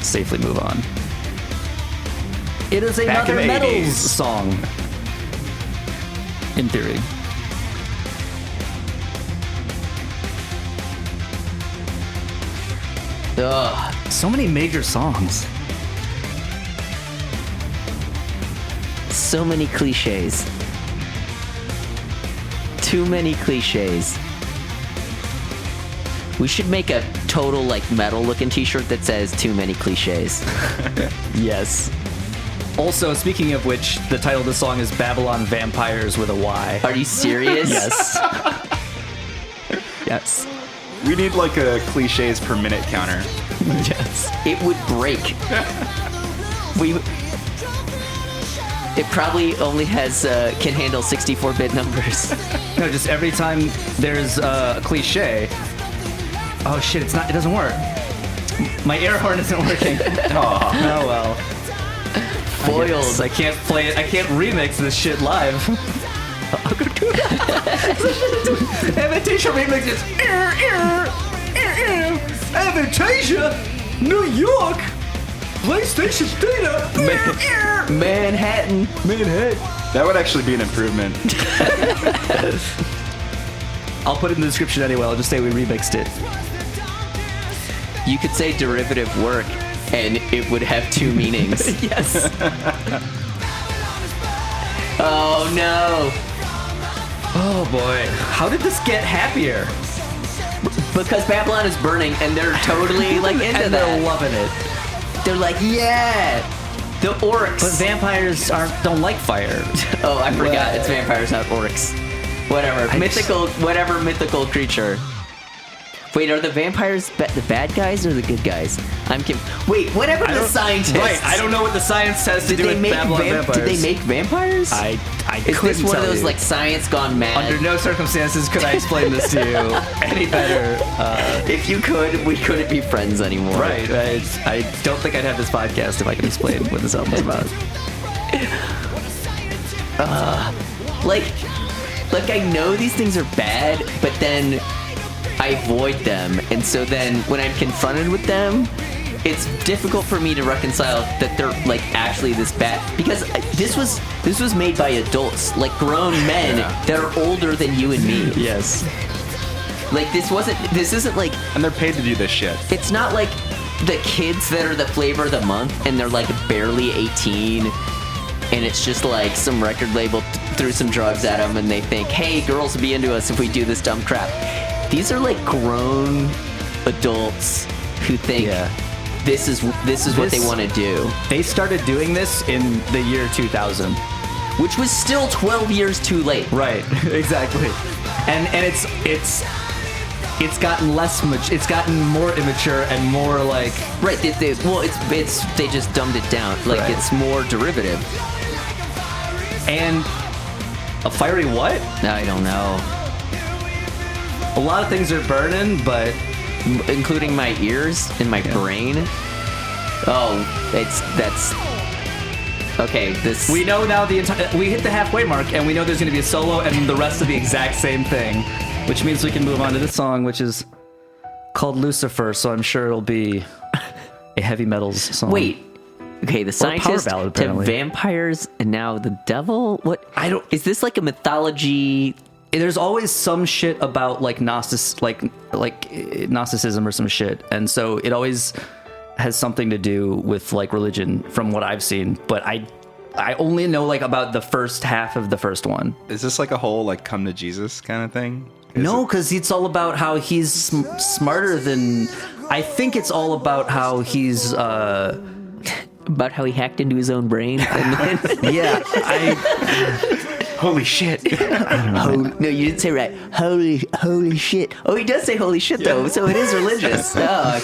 safely move on. It is another Metals song, in theory. Ugh. So many major songs. So many cliches. Too many cliches. We should make a total metal looking t-shirt that says too many cliches. Yes. Also, speaking of which, the title of the song is Babylon Vampires with a Y. Are you serious? Yes. Yes. We need a cliches per minute counter. Yes. It would break. It probably only can handle 64-bit numbers. No, just every time there's a cliche. Oh shit! It doesn't work. My air horn isn't working. Oh well. Foiled. I can't play it. I can't remix this shit live. Avantasia remix is Avantasia, New York, PlayStation Data, Manhattan. That would actually be an improvement. I'll put it in the description anyway. I'll just say we remixed it. You could say derivative work, and it would have two meanings. Yes. Oh no. Oh boy. How did this get happier? Because Babylon is burning, and they're totally into and that. They're loving it. They're like, yeah, the orcs. But vampires don't like fire. Oh, I forgot. It's vampires, not orcs. Whatever. Whatever mythical creature. Wait, are the vampires the bad guys or the good guys? Wait, whatever the scientists. Right, I don't know what the science has to do with Babylon vampires. Did they make vampires? I Is couldn't this one tell of those you. science gone mad? Under no circumstances could I explain this to you any better. If you could, we couldn't be friends anymore. Right. I don't think I'd have this podcast if I could explain what this album's about. Like I know these things are bad, but then I avoid them, and so then when I'm confronted with them, it's difficult for me to reconcile that they're actually this bad, because this was made by adults, grown men that are older than you and me. Yes. Like, this isn't like, And they're paid to do this shit. it's not like the kids that are the flavor of the month and they're like barely 18 and it's just like some record label threw some drugs at them and they think, hey, girls will be into us if we do this dumb crap. These are like grown adults who think this is what they want to do. They started doing this in the year 2000. Which was still 12 years too late. Right, exactly. And it's gotten it's gotten more immature and more like Right, they just dumbed it down. Like, Right. it's more derivative. and a fiery what? I don't know. A lot of things are burning, but Including my ears and my brain. Oh, that's... Okay, this... we know now we hit the halfway mark, and we know there's going to be a solo, and the rest of the exact same thing, which means we can move on to this song, which is called Lucifer. So I'm sure it'll be a heavy metals song. Wait. Okay, the scientist ballad, to apparently. vampires and now the devil? What? I don't. Is this like a mythology? There's always some shit about like Gnosticism or some shit, and so it always has something to do with like religion from what I've seen. But I only know like about the first half of the first one. Is this like a whole like come to Jesus kind of thing? No, because it's all about how he's smarter than. I think it's all about how he's. About how he hacked into his own brain? And then, Yeah, Holy shit! no, you didn't say right. Holy shit. Oh, he does say holy shit though, so it is religious. Oh,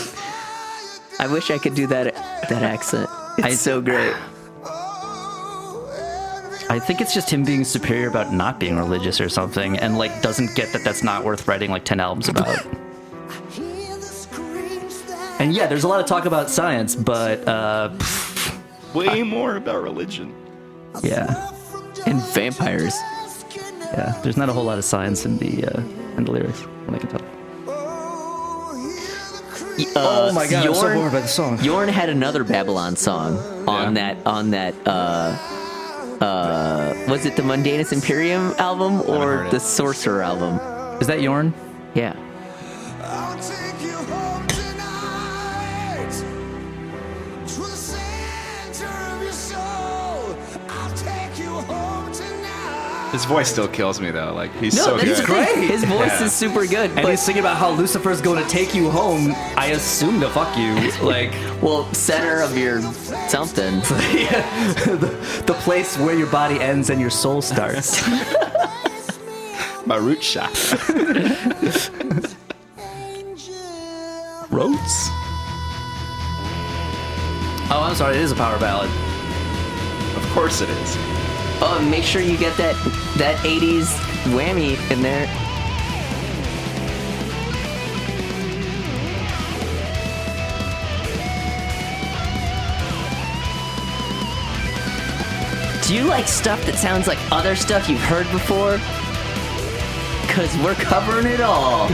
I wish I could do that accent. It's so great. I think it's just him being superior about not being religious or something, and like doesn't get that that's not worth writing like 10 albums about. And yeah, there's a lot of talk about science, but Way more about religion. yeah, And vampires. yeah. There's not a whole lot of science in the lyrics, when I can tell. Oh my god, I'm so bored by the song. Yorn had another Babylon song on that was it the Mundanus Imperium album or heard it. the Sorcerer album? Is that Yorn? Yeah. I'll take you home tonight to the center of your soul. I'll take you home tonight. His voice still kills me though. Like he's No, so that's good. great. His voice Yeah. is super good. And But, he's singing about how Lucifer's going to take you home. I assume to fuck you, like well, center of your something. the place where your body ends and your soul starts. My root shot. Roads? Oh, I'm sorry. It is a power ballad. Of course it is. Oh, and make sure you get that 80s whammy in there. Do you like stuff that sounds like other stuff you've heard before? Because we're covering it all.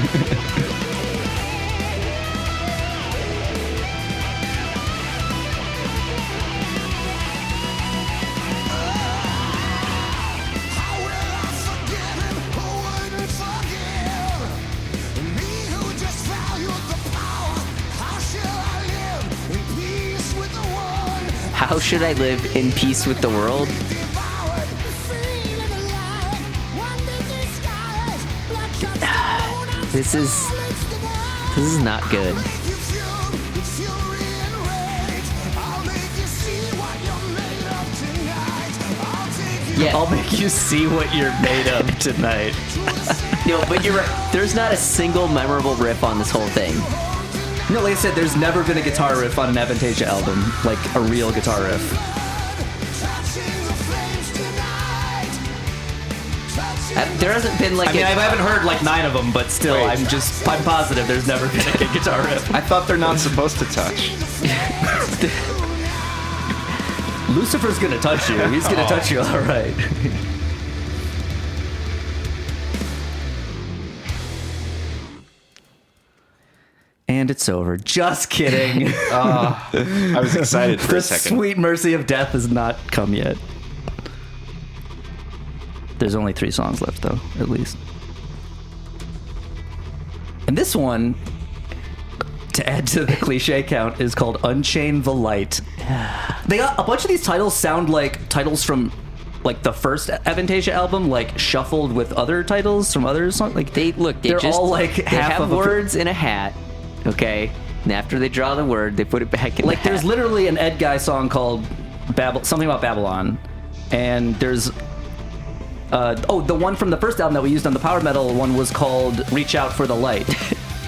How will I forget him who wouldn't forgive? Me who just valued the power. How shall I live in peace with the one How should I live in peace with the world? devoured? Feeling alive, wonder disguised, bloodshot stone and This is not good. make you feel the fury and rage. I'll make you see what you're made of tonight. I'll take you Yeah. I'll make you see what you're made of tonight. No, but you're right. There's not a single memorable riff on this whole thing. No, like I said, there's never been a guitar riff on an Avantasia album, like a real guitar riff. touching the flames tonight. There hasn't been like I mean, I haven't heard like 9 of them, but still, Wait. I'm positive there's never been a good guitar riff. I thought they're not supposed to touch. Lucifer's gonna touch you. He's gonna touch you, all right. And it's over. Just kidding. I was excited for The a second. sweet mercy of death has not come yet. There's only 3 songs left, though, at least. And this one, to add to the cliche count, is called Unchain the Light. They got a bunch of these titles sound like titles from like the first Avantasia album, like shuffled with other titles from other songs. Like they're just all like they half have of words in a hat, okay? And after they draw the word, they put it back in. Like the there's hat. literally an Ed Guy song called something about Babylon, and there's the one from the first album that we used on the Power Metal one was called Reach Out for the Light.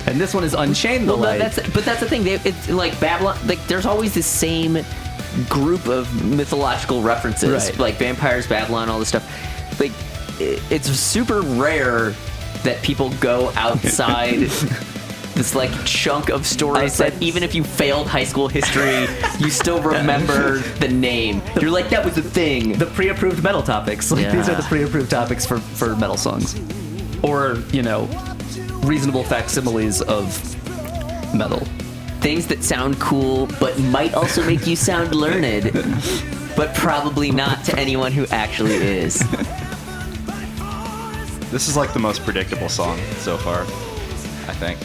And this one is Unchain the Light. That's the thing. It's like Babylon. Like there's always the same group of mythological references, right. Like vampires, Babylon, all this stuff. Like it's super rare that people go outside this like chunk of stories that even if you failed high school history, you still remember the name. You're like, that was the thing. The pre-approved metal topics. Like these are the pre-approved topics for metal songs, or reasonable facsimiles of metal. Things that sound cool, but might also make you sound learned, but probably not to anyone who actually is. This is like the most predictable song so far, I think.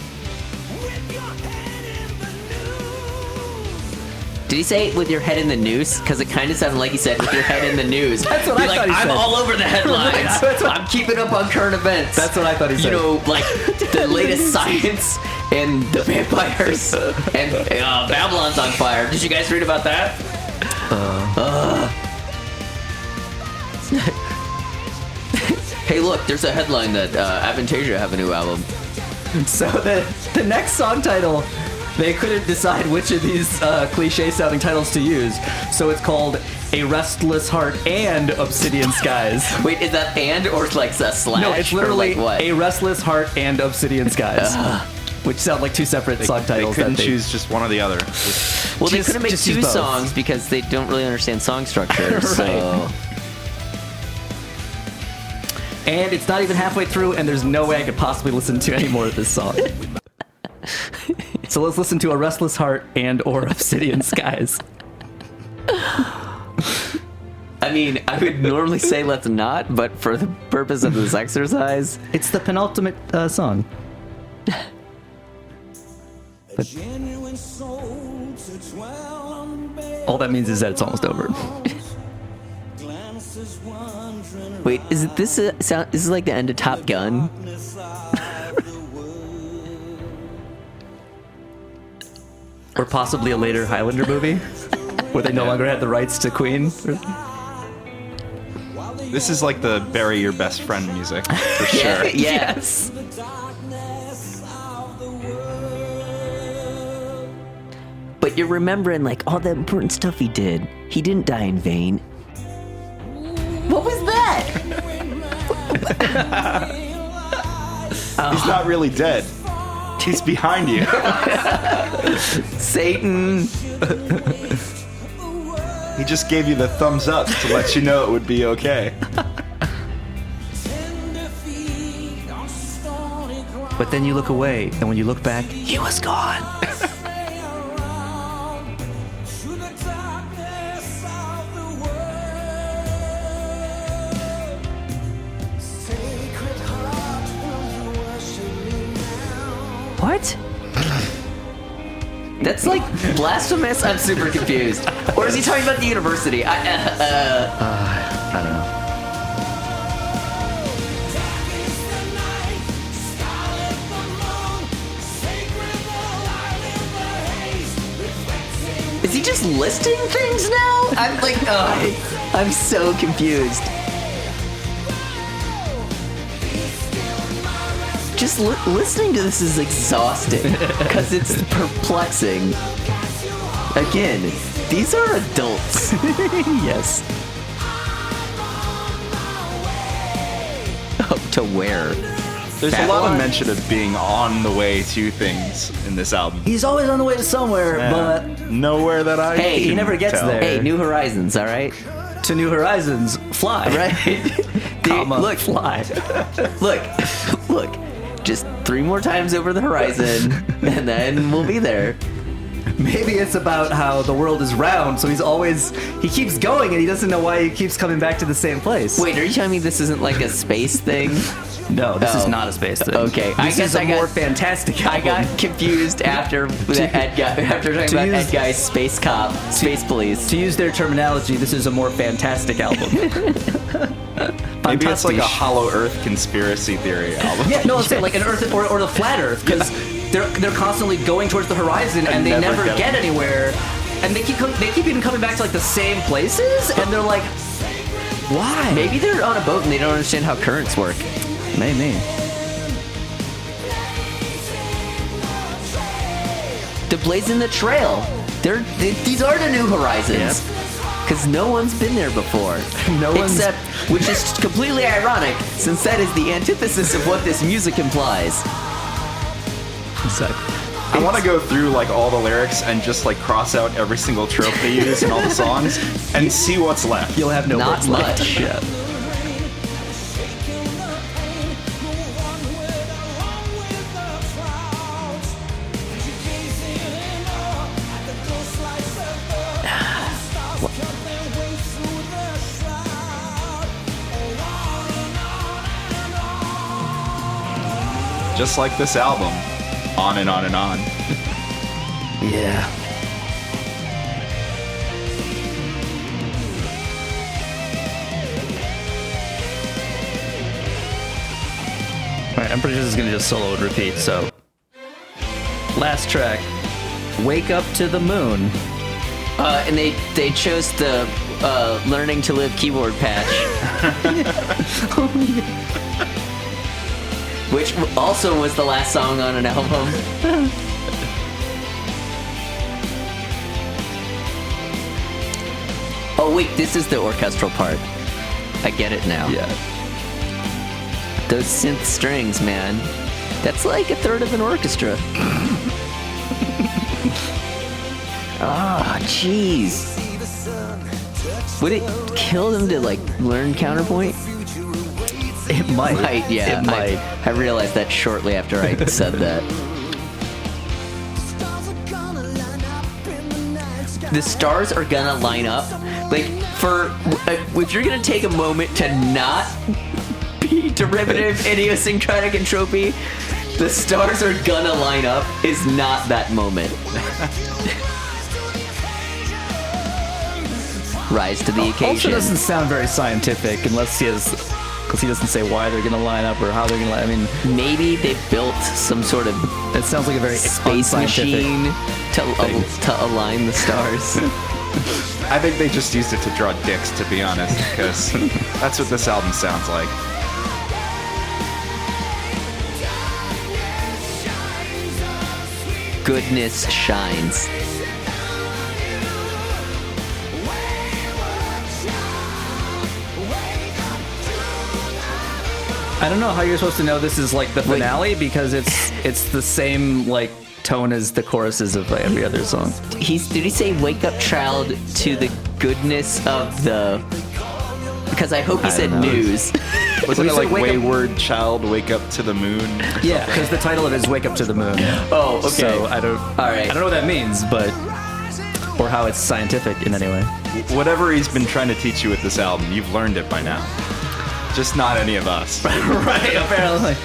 Did he say with your head in the noose? Because it kind of sounded like he said with your head in the news. That's what I thought he said. I'm all over the headlines. I'm keeping up on current events. That's what I thought he said. Like the latest science and the vampires and Babylon's on fire. Did you guys read about that? Hey, look, there's a headline that Avantasia have a new album. So the next song title, they couldn't decide which of these cliche-sounding titles to use. So it's called A Restless Heart and Obsidian Skies. Wait, is that and or like a slash? No, it's literally like what? A Restless Heart and Obsidian Skies. Which sound like two separate song titles. They couldn't choose just one or the other. Well, they couldn't make two songs because they don't really understand song structure. Right. So. And it's not even halfway through, and there's no way I could possibly listen to any more of this song. So let's listen to A Restless Heart and or Obsidian Skies. I mean, I would normally say let's not, but for the purpose of this exercise... It's the penultimate song. All that means is that it's almost over. Wait, is this like the end of Top Gun? Or possibly a later Highlander movie where they no longer had the rights to Queen. This is like the bury your best friend music, for sure. Yes. But you're remembering like all the important stuff he did. He didn't die in vain. What was that? He's not really dead. He's behind you. Satan. He just gave you the thumbs up to let you know it would be okay. But then you look away, and when you look back, he was gone. What? That's like blasphemous. I'm super confused. Or is he talking about the university? I don't know. Is he just listing things now? I'm like, I'm so confused. Just listening to this is exhausting because it's perplexing. Again, these are adults. Yes. Up to where? There's a lot of mention of being on the way to things in this album. He's always on the way to somewhere, but nowhere that I Hey, he never gets tell. there. Hey, New Horizons, all right? To New Horizons, fly. Right? Comma, look, fly. look. Just 3 more times over the horizon, and then we'll be there. Maybe it's about how the world is round, so he keeps going and he doesn't know why he keeps coming back to the same place. Wait, are you telling me this isn't like a space thing? No, this is not a space thing. Okay, this is a more fantastic album. I got confused after talking about Ed Guy's Space Cop, Space Police. To use their terminology, this is a more fantastic album. Maybe it's like a Hollow Earth conspiracy theory album. Yeah, no, I'm saying like an Earth or the flat Earth, because they're constantly going towards the horizon and they never get anywhere, and they keep even coming back to like the same places, and they're like, why? Maybe they're on a boat and they don't understand how currents work. Maybe. They're blazing the trail. These are the new horizons. Because no one's been there before. Except, which is completely ironic, since that is the antithesis of what this music implies. Exactly. I want to go through like all the lyrics and just like cross out every single trope they use in all the songs and see what's left. You'll have no Not words much. left. Yeah. Just like this album, on and on and on. Yeah. Alright, I'm pretty sure this is gonna just solo and repeat, so. Last track. Wake Up to the Moon. And they chose the Learning to Live keyboard patch. Which also was the last song on an album. Oh wait, this is the orchestral part. I get it now. Yeah. Those synth strings, man. That's like a third of an orchestra. Ah, jeez. Would it kill them to like learn counterpoint? It might. Yeah. It might. I realized that shortly after I said that. The stars are gonna line up. Like, if you're gonna take a moment to not be derivative, idiosyncratic, and tropey, the stars are gonna line up is not that moment. Rise to the occasion. Also doesn't sound very scientific unless because he doesn't say why they're gonna line up or how they're gonna line. I mean, maybe they built some sort of it sounds like a very space machine to align the stars. I think they just used it to draw dicks, to be honest, because that's what this album sounds like. Goodness shines. I don't know how you're supposed to know this is like the finale because it's the same like tone as the choruses of every other song. Did he say "Wake up, child, to the goodness of the"? Because I hope he said news. Wasn't it like "Wayward Child, Wake Up to the Moon"? Yeah, because the title of it is "Wake Up to the Moon." Oh, okay. So I don't know what that means, but or how it's scientific in any way. Whatever he's been trying to teach you with this album, you've learned it by now. Just not any of us. Right, apparently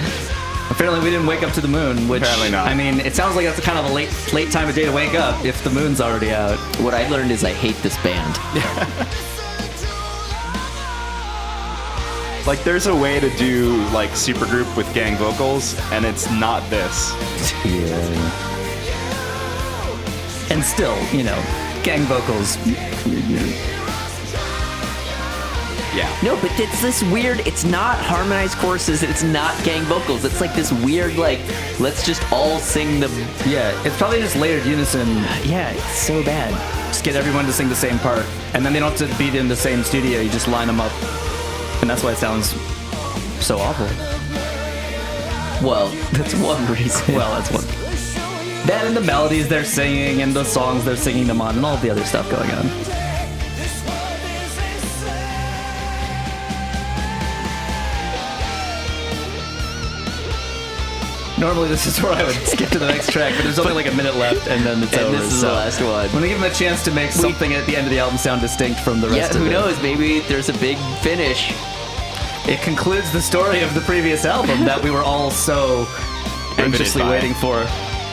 we didn't wake up to the moon, which apparently not. I mean, it sounds like that's a kind of a late time of day to wake up if the moon's already out. What I learned is I hate this band. Like, there's a way to do like supergroup with gang vocals, and it's not this. Yeah. And still, gang vocals. Yeah. No, but it's this weird, it's not harmonized choruses, it's not gang vocals. It's like this weird, like, let's just all sing the... Yeah, it's probably just layered unison. Yeah, it's so bad. Just get everyone to sing the same part. And then they don't have to be in the same studio, you just line them up. And that's why it sounds so awful. Well, that's one reason. Well, that's one. That and the melodies they're singing and the songs they're singing them on and all the other stuff going on. Normally this is where I would skip to the next track, but there's only like a minute left, and then it's over. This is the last one. I'm gonna give him a chance to make something at the end of the album sound distinct from the rest of it. Who knows? Maybe there's a big finish. It concludes the story of the previous album that we were all so anxiously waiting for.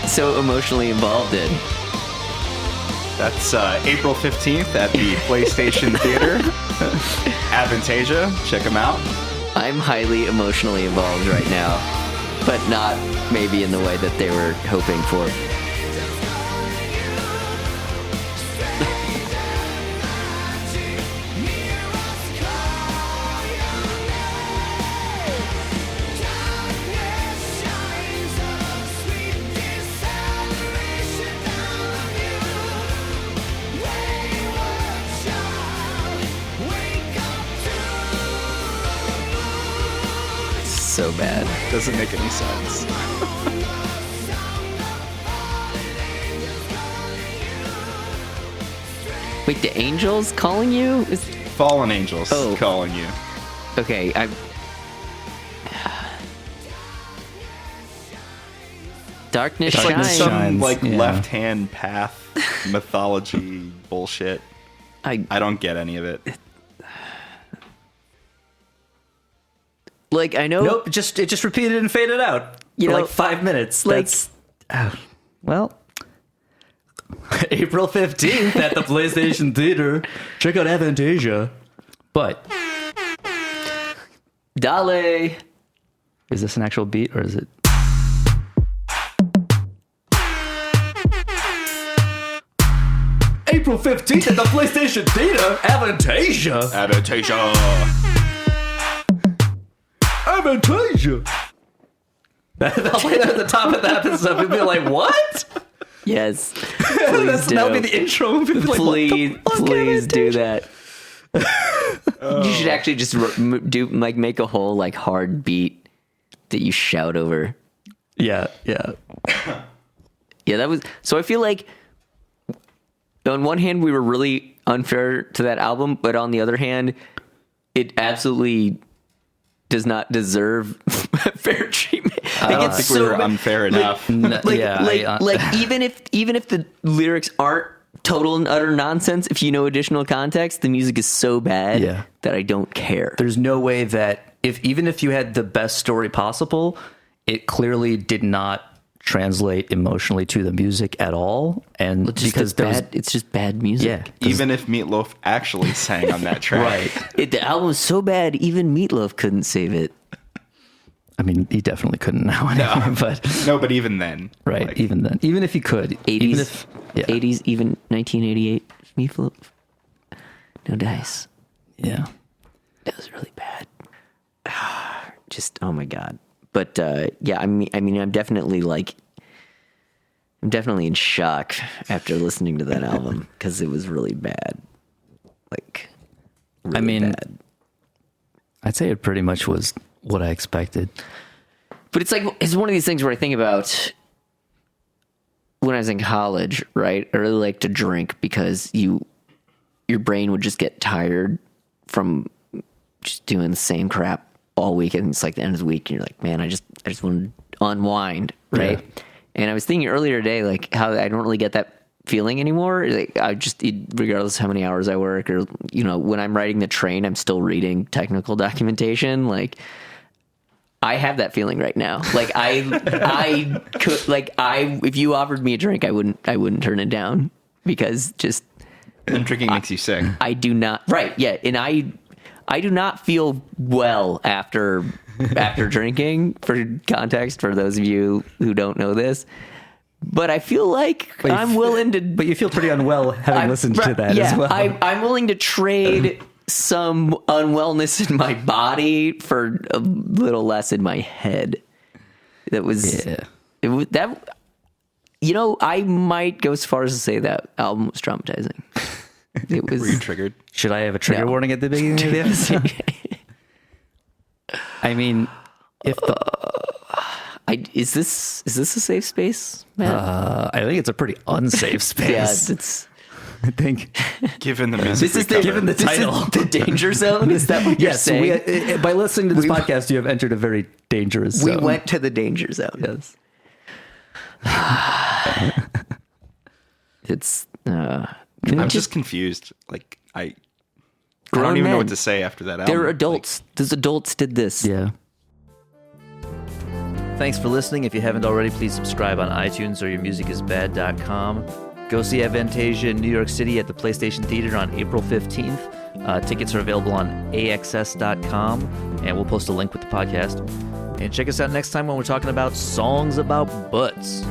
So emotionally involved in. That's April 15th at the PlayStation Theater. Avantasia, check them out. I'm highly emotionally involved right now, but not maybe in the way that they were hoping for. So bad. Doesn't make any sense. Wait, the angels calling you? Fallen angels Oh. calling you. Okay, Darkness It's like shines. some like yeah. left-hand path mythology bullshit. I don't get any of it. Like I know. Nope, it just repeated and faded out You for know, like 5 minutes. like- That's well, April 15th at the PlayStation Theater. Check out Avantasia. But Dale. is this an actual beat or is it? April 15th at the PlayStation Theater. Avantasia. Avantasia. Avantasia. They'll play that at the top of the episode. People be like, what? Yes. Please do. That'll be the intro. People be like, Please, what the fuck, please do Avantasia? that. You should actually just do like make a whole like hard beat that you shout over. Yeah, yeah. Yeah, that was. So I feel like on one hand we were really unfair to that album, but on the other hand, it absolutely does not deserve fair treatment. I don't think we were unfair enough. Like even if the lyrics aren't total and utter nonsense, if you know additional context, the music is so bad that I don't care. There's no way that even if you had the best story possible, it clearly did not translate emotionally to the music at all. And because it's just bad music. Yeah, Even if Meatloaf actually sang on that track. right. The album was so bad, even Meatloaf couldn't save it. I mean, he definitely couldn't now anymore, but No, but even then. right, like, even then, even if he could, 80s, even if, 80s, even 1988, Meatloaf. No dice. yeah. That was really bad. Just, oh my God. But yeah, I mean, I'm definitely in shock after listening to that album because it was really bad. Like, really bad. I'd say it pretty much was what I expected. But it's one of these things where I think about when I was in college, right? I really liked to drink because your brain would just get tired from just doing the same crap all week, and it's like the end of the week and you're like, man, I just want to unwind, right? Yeah. And I was thinking earlier today, like how I don't really get that feeling anymore. Like I just, regardless of how many hours I work, or when I'm riding the train, I'm still reading technical documentation. Like I have that feeling right now. Like I could, like if you offered me a drink, I wouldn't turn it down because just and drinking makes you sick. I do not. Right. Yeah. And I do not feel well after drinking, for context, for those of you who don't know this. But I feel like I'm willing to... But you feel pretty unwell having listened to that as well. I'm willing to trade some unwellness in my body for a little less in my head. That was... Yeah. I might go as far as to say that album was traumatizing. It was... Were you triggered? Should I have a trigger warning at the beginning of the episode? I mean, if the... is this a safe space, Matt? I think it's a pretty unsafe space. Yeah, it's... I think. Given the music, given the title, the danger zone. Is that what you're saying? By listening to this podcast, you have entered a very dangerous zone. We went to the danger zone. Yes. It's. I'm just confused. Like I Grown don't even know men. what to say after that album. They're adults. Those adults did this. Yeah. Thanks for listening. If you haven't already, please subscribe on iTunes or yourmusicisbad.com. Go see Avantasia in New York City at the PlayStation Theater on April 15th. Tickets are available on axs.com, and we'll post a link with the podcast. And check us out next time when we're talking about songs about butts.